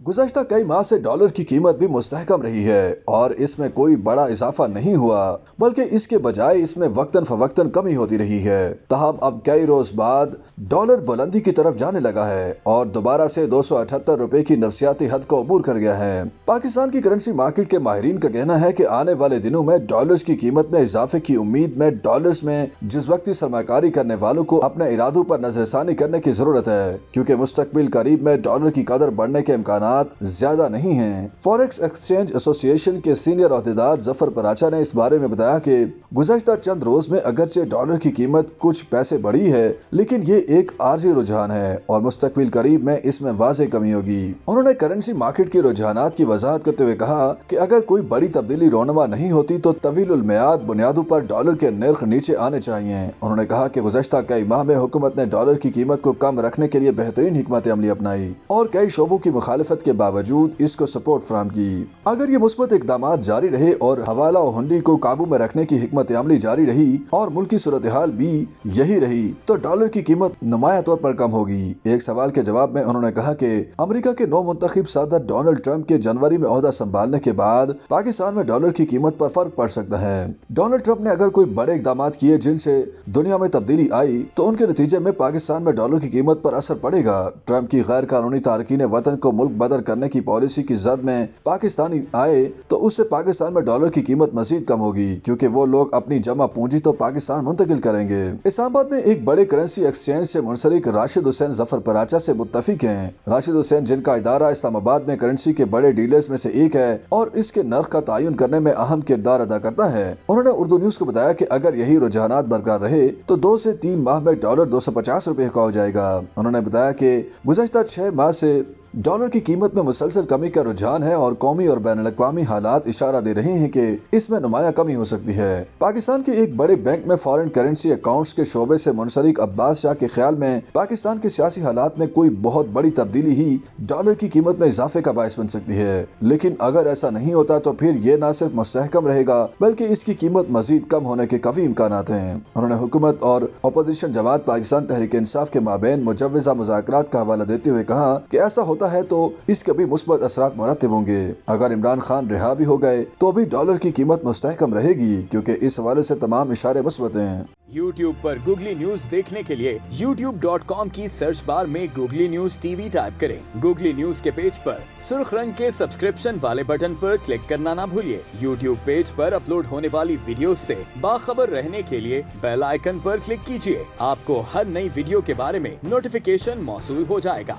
गुज़श्ता कई माह से डॉलर की कीमत भी मुस्तहकम रही है और इसमें कोई बड़ा इजाफा नहीं हुआ, बल्कि इसके बजाय इसमें वक्तन फवक्तन कमी होती रही है। तहम अब कई रोज बाद डॉलर बुलंदी की तरफ जाने लगा है और दोबारा से 278 रुपए की नफसियाती हद को अबूर कर गया है। पाकिस्तान की करेंसी मार्केट के माहिरीन का कहना है कि आने वाले दिनों में डॉलर्स की कीमत में इजाफे की उम्मीद में डॉलर्स में जिस वक्ती सरमाकारी करने वालों को अपने इरादों पर नजरसानी करने की जरूरत है, क्योंकि मुस्तकबिल करीब में डॉलर की कदर बढ़ने के इम्कानात ज्यादा नहीं हैं। फॉरेक्स एक्सचेंज एसोसिएशन के सीनियर अहदेदार जफर पराचा ने इस बारे में बताया कि गुज़श्ता चंद रोज में अगरचे डॉलर की कीमत कुछ पैसे बढ़ी है, लेकिन ये एक आर्जी रुझान है और मुस्तकबिल करीब में इसमें वाज़ेह कमी होगी। उन्होंने करेंसी मार्केट के रुझानात की वजाहत करते हुए कहा कि अगर कोई बड़ी तब्दीली रोनमा नहीं होती तो तवीलुल मियाद बुनियादों पर डॉलर के नर्ख नीचे आने चाहिए। उन्होंने कहा कि गुज़श्ता कई माह में हुकूमत ने डॉलर की कीमत को कम रखने के लिए बेहतरीन हिकमत अमली अपनाई और कई शोबों की मुखालिफत के बावजूद इसको सपोर्ट फराहम की। अगर ये मुस्बत इकदाम जारी रहे और हवाला और हुंडी को काबू में रखने की हिकमत अमली जारी रही और मुल्क की सूरत हाल भी यही रही तो डॉलर की कीमत नुमाया तौर पर कम होगी। एक सवाल के जवाब में उन्होंने कहा कि अमेरिका के नौ मुंतखब सदर डोनाल्ड ट्रंप के जनवरी में ओहदा संभालने के बाद पाकिस्तान में डॉलर की कीमत पर फर्क पड़ सकता है। डोनाल्ड ट्रंप ने अगर कोई बड़े इकदाम किए जिनसे दुनिया में तब्दीली आई तो उनके नतीजे में पाकिस्तान में डॉलर की कीमत पर असर पड़ेगा। ट्रंप की गैर कानूनी तारकीन वतन को मुल्क बदर करने की पॉलिसी की जद में पाकिस्तानी आए तो उससे पाकिस्तान में डॉलर की कीमत मजीद कम होगी, क्योंकि वो लोग अपनी जमा पूंजी तो पाकिस्तान मुंतकिल करेंगे। इस्लामाबाद में एक बड़े करेंसी एक्सचेंज से मुंसलिक राशिद हुसैन जफर पराचा से मुत्तफिक हैं। राशिद हुसैन, जिनका इदारा इस्लामाबाद में करेंसी के बड़े डीलर्स में से एक है और इसके नर्ख का तयन करने में अहम किरदार अदा करता है, उन्होंने उर्दू न्यूज को बताया कि अगर यही रुझानात बरकरार रहे तो 2 से 3 माह में डॉलर 250 रुपए का हो जाएगा। उन्होंने बताया कि गुज़श्ता 6 माह से डॉलर की कीमत में मुसलसल कमी का रुझान है और कौमी और बैन अल-अक़वामी हालात इशारा दे रहे हैं कि इसमें नुमाया कमी हो सकती है। पाकिस्तान के एक बड़े बैंक में फॉरेन करेंसी अकाउंट्स के शोबे से मुंसलिक अब्बास शाह के ख्याल में पाकिस्तान के सियासी हालात में कोई बहुत बड़ी तब्दीली ही डॉलर की कीमत में इजाफे का बायस बन सकती है, लेकिन अगर ऐसा नहीं होता तो फिर ये न सिर्फ मुस्तहकम रहेगा बल्कि इसकी कीमत मजीद कम होने के काफी इम्कानात हैं। उन्होंने हुकूमत और अपोजिशन जमात पाकिस्तान तहरीक इंसाफ के माबैन मुजव्वज़ा मुज़ाकरात का हवाला देते हुए कहा कि ऐसा होता है तो इसके भी मुस्बत असरात मुरतब होंगे। अगर इमरान खान रिहा भी हो गए तो भी डॉलर की कीमत मुस्तहकम रहेगी, क्योंकि इस हवाले से तमाम इशारे मुस्बत हैं। YouTube पर गूगली न्यूज देखने के लिए youtube.com की सर्च बार में गूगली न्यूज टीवी टाइप करें। गूगली न्यूज के पेज पर सुर्ख रंग के सब्सक्रिप्शन वाले बटन पर क्लिक करना ना भूलिए। YouTube पेज पर अपलोड होने वाली वीडियो से बाखबर रहने के लिए बेल आइकन पर क्लिक कीजिए। आपको हर नई वीडियो के बारे में नोटिफिकेशन मौसूल हो जाएगा।